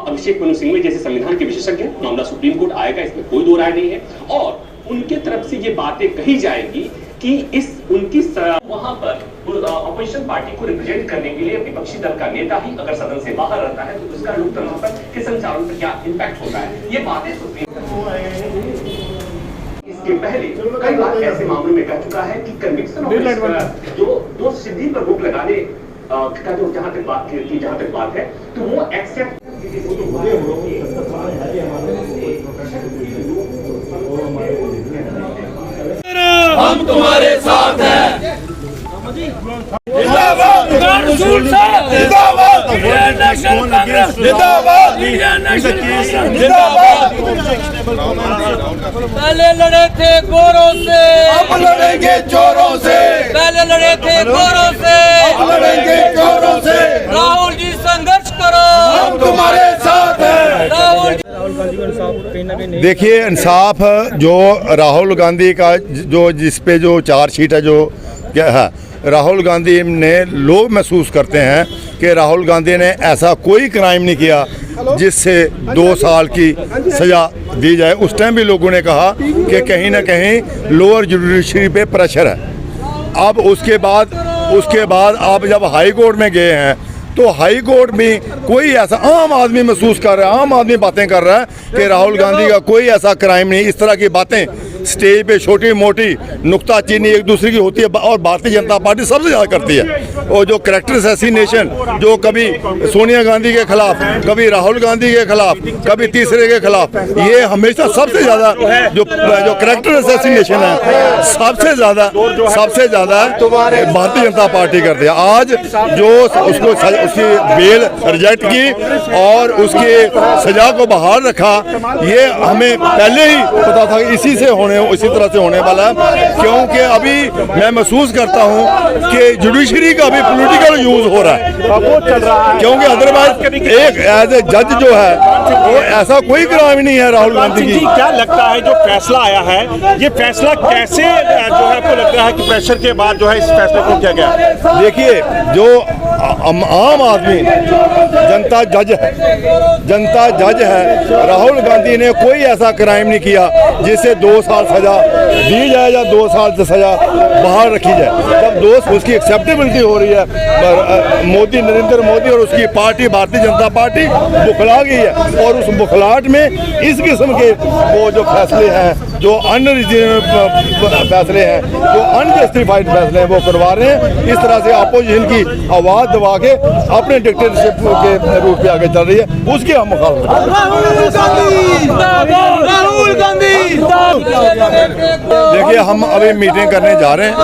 अभिषेक मनु सिंघवी जैसे संविधान के विशेषज्ञ, मामला सुप्रीम कोर्ट आएगा, इसमें कोई दो राय नहीं है। और उनके तरफ से ये बातें कही जाएगी कि उनकी वहां पर ऑपोजिशन पार्टी को रिप्रेजेंट करने के लिए विपक्षी दल का नेता ही अगर सदन से बाहर रहता है तो उसका लोकतंत्र पर के संचालन पर क्या इम्पैक्ट होता है, ये बातें सुप्रीम इसके पहले कई बार ऐसे मामलों में कह चुका है कि कन्विक्शन जो दोष सिद्धि पर रोक लगाने का जो जहां तक बात है तो वो एक्सेप्ट हम तुम्हारे साथ हैं। जिंदाबाद जिंदाबाद जिंदाबाद। पहले लड़े थे गोरों से, अब लड़ेंगे चोरों से। पहले लड़े थे गोरों से, अब लड़ेंगे चोरों से। राहुल जी संघर्ष करो, हम तुम्हारे साथ हैं। राहुल जी। देखिए, इंसाफ जो राहुल गांधी का जो जिस पे जो चार्जशीट है, जो क्या है, राहुल गांधी ने लोग महसूस करते हैं कि राहुल गांधी ने ऐसा कोई क्राइम नहीं किया जिससे 2 साल की सज़ा दी जाए। उस टाइम भी लोगों ने कहा कि कहीं ना कहीं लोअर जुडिशरी पे प्रेशर है। अब उसके बाद आप जब हाई कोर्ट में गए हैं तो हाई कोर्ट में कोई ऐसा आम आदमी महसूस कर रहा है, आम आदमी बातें कर रहा है कि राहुल गांधी का कोई ऐसा क्राइम नहीं। इस तरह की बातें स्टेज पे छोटी मोटी नुक्ताचीनी एक दूसरे की होती है और भारतीय जनता पार्टी सबसे ज़्यादा करती है। और जो कैरेक्टर असैसिनेशन जो कभी सोनिया गांधी के खिलाफ, कभी राहुल गांधी के खिलाफ, कभी तीसरे के खिलाफ, ये हमेशा सबसे ज़्यादा जो कैरेक्टर असैसिनेशन है सबसे ज़्यादा भारतीय जनता पार्टी करती है। आज जो उसकी बेल रिजेक्ट की और उसकी सजा को बहाल रखा, ये हमें पहले ही पता था कि इसी तरह से होने वाला है। क्योंकि अभी मैं महसूस करता हूँ कि जुडिशरी का अभी पॉलिटिकल यूज हो रहा है, क्योंकि अदरवाइज एक एज ए जज जो है वो ऐसा कोई क्राइम नहीं है राहुल गांधी की। क्या लगता है जो फैसला आया है, ये फैसला कैसे जो है आपको लगता है कि प्रेशर के बाद जो है इस फैसले को किया गया? देखिए, जो आम आदमी जनता जज है, राहुल गांधी ने कोई ऐसा क्राइम नहीं किया जिसे 2 साल सजा दी जाए या 2 साल से सजा बाहर रखी जाए। जब उसकी एक्सेप्टेबिलिटी हो रही है, नरेंद्र मोदी और उसकी पार्टी भारतीय जनता पार्टी बुखला गई है और उस बुखलाहट में इस किस्म के वो जो फैसले हैं, जो अनरीजनेबल फैसले हैं, जो अनजस्टिफाइड फैसले हैं, वो करवा रहे हैं। इस तरह से अपोजिशन की आवाज़ दबा के अपने डिक्टेटरशिप के रूप में आगे चल रही है, उसके हम मुखालिफ हैं। राहुल गांधी। देखिए, हम अभी मीटिंग करने जा रहे हैं,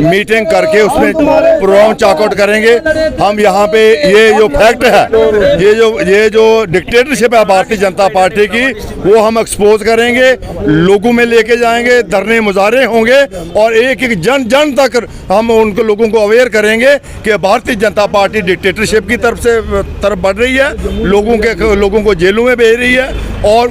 मीटिंग करके उसमें प्रोग्राम चॉकआउट करेंगे। हम यहाँ पे ये जो फैक्ट है, ये जो डिक्टेटरशिप है भारतीय जनता पार्टी की, वो हम एक्सपोज करेंगे, लोगों में लेके जाएंगे, धरने मुजाहरे होंगे और एक जन तक हम उनको लोगों को अवेयर करेंगे कि भारतीय जनता पार्टी डिक्टेटरशिप की तरफ बढ़ रही है, लोगों को जेलों में भेज रही है और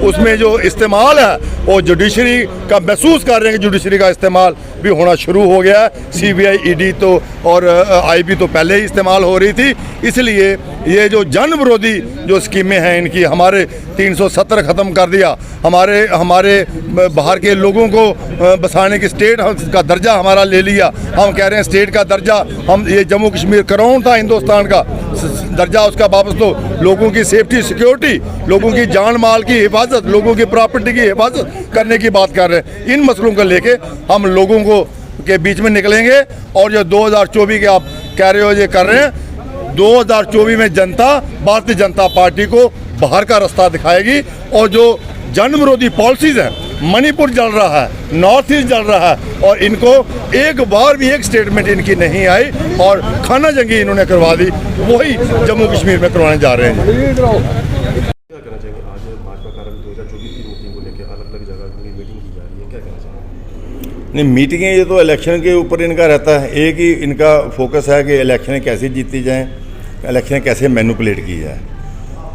उसमें जो इस्तेमाल है वो जुडिशरी का महसूस कर रहे हैं कि जुडिशरी का इस्तेमाल भी होना शुरू हो गया है। सीबीआई, ईडी तो और आईबी तो पहले ही इस्तेमाल हो रही थी। इसलिए ये जो जन विरोधी जो स्कीमें हैं इनकी, हमारे 370 ख़त्म कर दिया, हमारे बाहर के लोगों को बसाने की स्टेट का दर्जा हमारा ले लिया। हम कह रहे हैं स्टेट का दर्जा, हम ये जम्मू कश्मीर क्राउन था हिंदुस्तान का, दर्जा उसका वापस लो। लोगों की सेफ्टी सिक्योरिटी, लोगों की जान माल की हिफाजत, लोगों की प्रॉपर्टी की हिफाजत करने की बात कर रहे हैं। इन मसलों को लेके हम लोगों को के बीच में निकलेंगे और जो 2024 के आप कह रहे हो ये कर रहे हैं, 2024 में जनता भारतीय जनता पार्टी को बाहर का रास्ता दिखाएगी। और जो जन विरोधी पॉलिसीज हैं, मणिपुर जल रहा है, नॉर्थ ईस्ट जल रहा है और इनको एक बार भी एक स्टेटमेंट इनकी नहीं आई और खाना जंगी इन्होंने करवा दी, वही जम्मू कश्मीर में करवाने जा रहे हैं। क्या कहना चाहेंगे? आज भाजपा कार्यालय 2024 की मीटिंग को लेकर अलग अलग जगह मीटिंग की जा रही है, क्या कहना चाहेंगे? नहीं, मीटिंगें ये तो इलेक्शन के ऊपर इनका रहता है। एक ही इनका फोकस है कि इलेक्शन कैसे जीती जाएं, इलेक्शन कैसे मैनिपुलेट की जाए।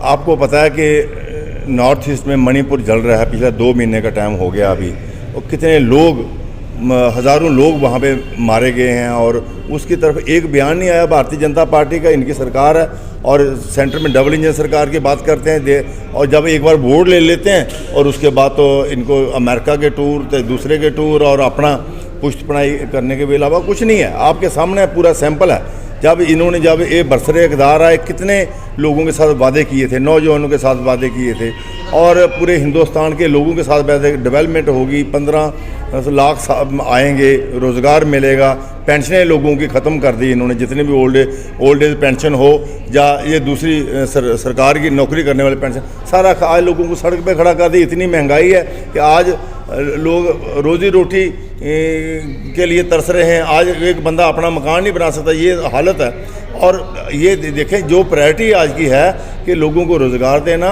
आपको पता है कि नॉर्थ ईस्ट में मणिपुर जल रहा है, पिछले 2 महीने का टाइम हो गया अभी, और कितने लोग, हज़ारों लोग वहाँ पे मारे गए हैं, और उसकी तरफ एक बयान नहीं आया भारतीय जनता पार्टी का। इनकी सरकार है और सेंटर में डबल इंजन सरकार की बात करते हैं और जब एक बार वोट ले लेते हैं और उसके बाद तो इनको अमेरिका के टूर, तो दूसरे के टूर और अपना पुष्ट पढ़ाई करने के अलावा कुछ नहीं है। आपके सामने पूरा सैंपल है। जब ये बरसरे इक़्तिदार आए, कितने लोगों के साथ वादे किए थे, नौजवानों के साथ वादे किए थे, और पूरे हिंदुस्तान के लोगों के साथ वादे, डेवलपमेंट होगी, 15 लाख आएंगे, रोज़गार मिलेगा, पेंशनें लोगों की ख़त्म कर दी इन्होंने, जितने भी ओल्ड एज पेंशन हो या ये दूसरी सरकार की नौकरी करने वाले पेंशन, सारा आज लोगों को सड़क पे खड़ा कर दी। इतनी महंगाई है कि आज लोग रोज़ी रोटी के लिए तरस रहे हैं। आज एक बंदा अपना मकान नहीं बना सकता, ये हालत है। और ये देखें, जो प्रायोरिटी आज की है कि लोगों को रोज़गार देना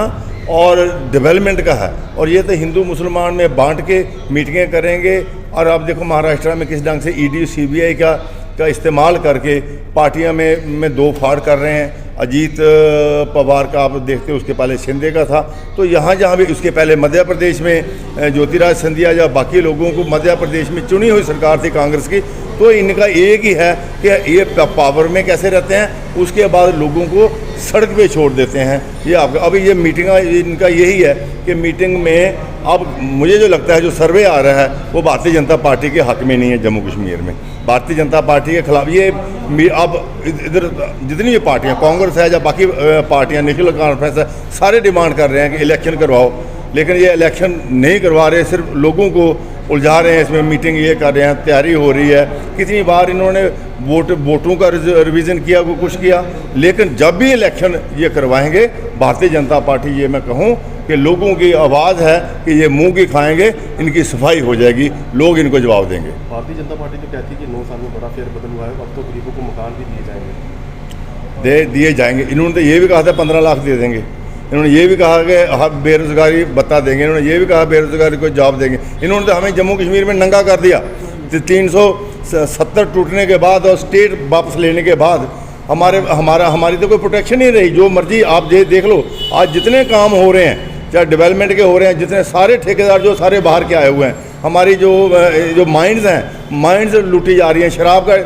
और डेवलपमेंट का है, और ये तो हिंदू मुसलमान में बांट के मीटिंगें करेंगे। और आप देखो महाराष्ट्र में किस ढंग से ईडी सीबीआई का इस्तेमाल करके पार्टियां में दो फाड़ कर रहे हैं। अजीत पवार का आप देखते हो, उसके पहले शिंदे का था, तो जहाँ भी उसके पहले मध्य प्रदेश में ज्योतिराज सिंधिया या बाकी लोगों को मध्य प्रदेश में चुनी हुई सरकार थी कांग्रेस की, तो इनका एक ही है कि ये पावर में कैसे रहते हैं, उसके बाद लोगों को सड़क पे छोड़ देते हैं। ये आपका अभी ये मीटिंग इनका यही है कि मीटिंग में अब मुझे जो लगता है जो सर्वे आ रहा है वो भारतीय जनता पार्टी के हक में नहीं है। जम्मू कश्मीर में भारतीय जनता पार्टी के खिलाफ ये अब इधर जितनी भी पार्टियां, कांग्रेस है या बाकी पार्टियां, नेशनल कॉन्फ्रेंस है, सारे डिमांड कर रहे हैं कि इलेक्शन करवाओ, लेकिन ये इलेक्शन नहीं करवा रहे, सिर्फ लोगों को उलझा रहे हैं। इसमें मीटिंग ये कर रहे हैं, तैयारी हो रही है। कितनी बार इन्होंने वोटों का रिवीजन किया, कुछ किया, लेकिन जब भी इलेक्शन ये करवाएंगे भारतीय जनता पार्टी, ये मैं कहूँ कि लोगों की आवाज़ है कि ये मुंह की खाएंगे, इनकी सफाई हो जाएगी, लोग इनको जवाब देंगे। भारतीय जनता पार्टी तो कहती है कि 9 साल में बड़ा फेरबदल हुआ है, अब तो गरीबों को मकान भी दिए जाएंगे। इन्होंने तो ये भी कहा था 15 लाख दे देंगे। इन्होंने ये भी कहा कि हम बेरोज़गारी बता देंगे। इन्होंने ये भी कहा बेरोज़गारी को जवाब देंगे। इन्होंने तो हमें जम्मू कश्मीर में नंगा कर दिया। 370 टूटने के बाद और स्टेट वापस लेने के बाद हमारी तो कोई प्रोटेक्शन नहीं रही। जो मर्जी आप देख लो, आज जितने काम हो रहे हैं, चाहे डेवलपमेंट के हो रहे हैं, जितने सारे ठेकेदार जो सारे बाहर के आए हुए हैं, हमारी जो माइंड्स हैं, माइंड्स लूटी जा रही हैं। शराब का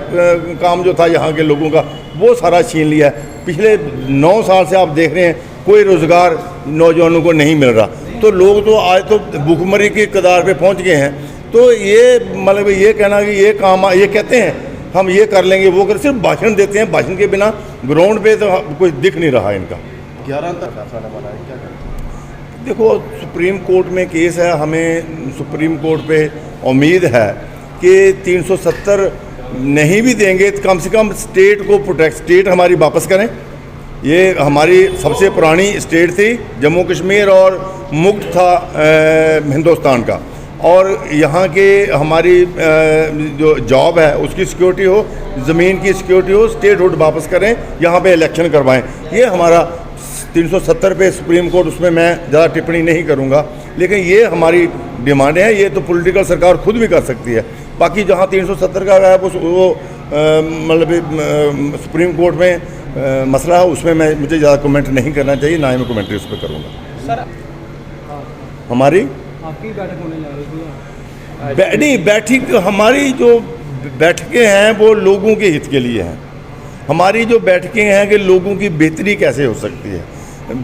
काम जो था यहाँ के लोगों का, वो सारा छीन लिया है। पिछले 9 साल से आप देख रहे हैं कोई रोज़गार नौजवानों को नहीं मिल रहा, तो लोग तो आज तो भूखमरी के कगार पे पहुँच गए हैं। तो ये मतलब ये कहना कि ये काम, ये कहते हैं हम ये कर लेंगे, वो कर, सिर्फ भाषण देते हैं। भाषण के बिना ग्राउंड पे तो कुछ दिख नहीं रहा इनका। 11 तक फैसला न बनाया, क्या करें? देखो, सुप्रीम कोर्ट में केस है, हमें सुप्रीम कोर्ट पे उम्मीद है कि 370 नहीं भी देंगे तो कम से कम स्टेट को प्रोटेक्ट, स्टेट हमारी वापस करें। ये हमारी सबसे पुरानी स्टेट थी जम्मू कश्मीर, और मुक्त था हिंदुस्तान का, और यहाँ के हमारी जो जॉब है उसकी सिक्योरिटी हो, ज़मीन की सिक्योरिटी हो, स्टेट हुड वापस करें, यहाँ पे इलेक्शन करवाएं। ये हमारा 370 पे सुप्रीम कोर्ट, उसमें मैं ज़्यादा टिप्पणी नहीं करूँगा, लेकिन ये हमारी डिमांडें हैं। ये तो पॉलिटिकल सरकार खुद भी कर सकती है। बाकी जहाँ 370 का है वो मतलब सुप्रीम कोर्ट में मसला है, उसमें मुझे ज़्यादा कमेंट नहीं करना चाहिए, ना ही मैं कमेंट्री उस पर करूँगा। सर, हमारी आपकी बैठक होने जा रही थी? बैठक हमारी जो बैठकें हैं वो लोगों के हित के लिए हैं। हमारी जो बैठकें हैं कि लोगों की बेहतरी कैसे हो सकती है।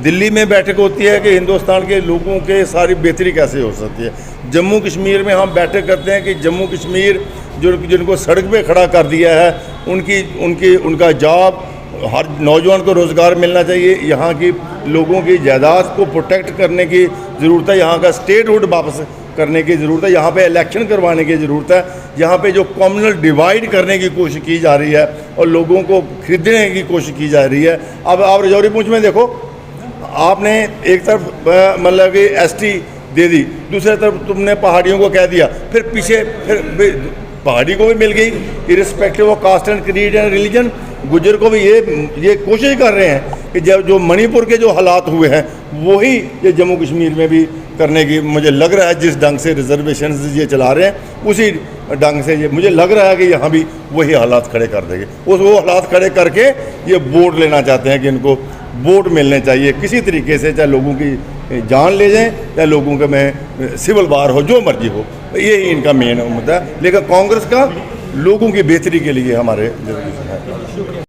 दिल्ली में बैठक होती है कि हिंदुस्तान के लोगों के सारी बेहतरी कैसे हो सकती है। जम्मू कश्मीर में हम बैठक करते हैं कि जम्मू कश्मीर जिनको सड़क पे खड़ा कर दिया है, उनका जॉब, हर नौजवान को रोज़गार मिलना चाहिए। यहाँ की लोगों की जायदाद को प्रोटेक्ट करने की ज़रूरत है। यहाँ का स्टेटहुड वापस करने की ज़रूरत है। यहाँ पे इलेक्शन करवाने की ज़रूरत है। यहाँ पे जो कम्युनल डिवाइड करने की कोशिश की जा रही है और लोगों को खरीदने की कोशिश की जा रही है। अब आप रजौरी पूंछ में देखो, आपने एक तरफ मतलब कि एसटी दे दी, दूसरी तरफ तुमने पहाड़ियों को कह दिया, फिर पीछे फिर पहाड़ी को भी मिल गई irrespective of caste and creed and religion. गुजर को भी ये कोशिश कर रहे हैं कि जो मणिपुर के जो हालात हुए हैं वही ये जम्मू कश्मीर में भी करने की मुझे लग रहा है। जिस ढंग से रिजर्वेशन ये चला रहे हैं उसी ढंग से ये मुझे लग रहा है कि यहाँ भी वही हालात खड़े कर देंगे। वो हालात खड़े करके ये वोट लेना चाहते हैं कि इनको वोट मिलने चाहिए किसी तरीके से, चाहे लोगों की जान ले जाएं या लोगों के में सिविल वार हो, जो मर्जी हो, यही इनका मेन मुद्दा है। लेकिन कांग्रेस का लोगों की बेहतरी के लिए हमारे है।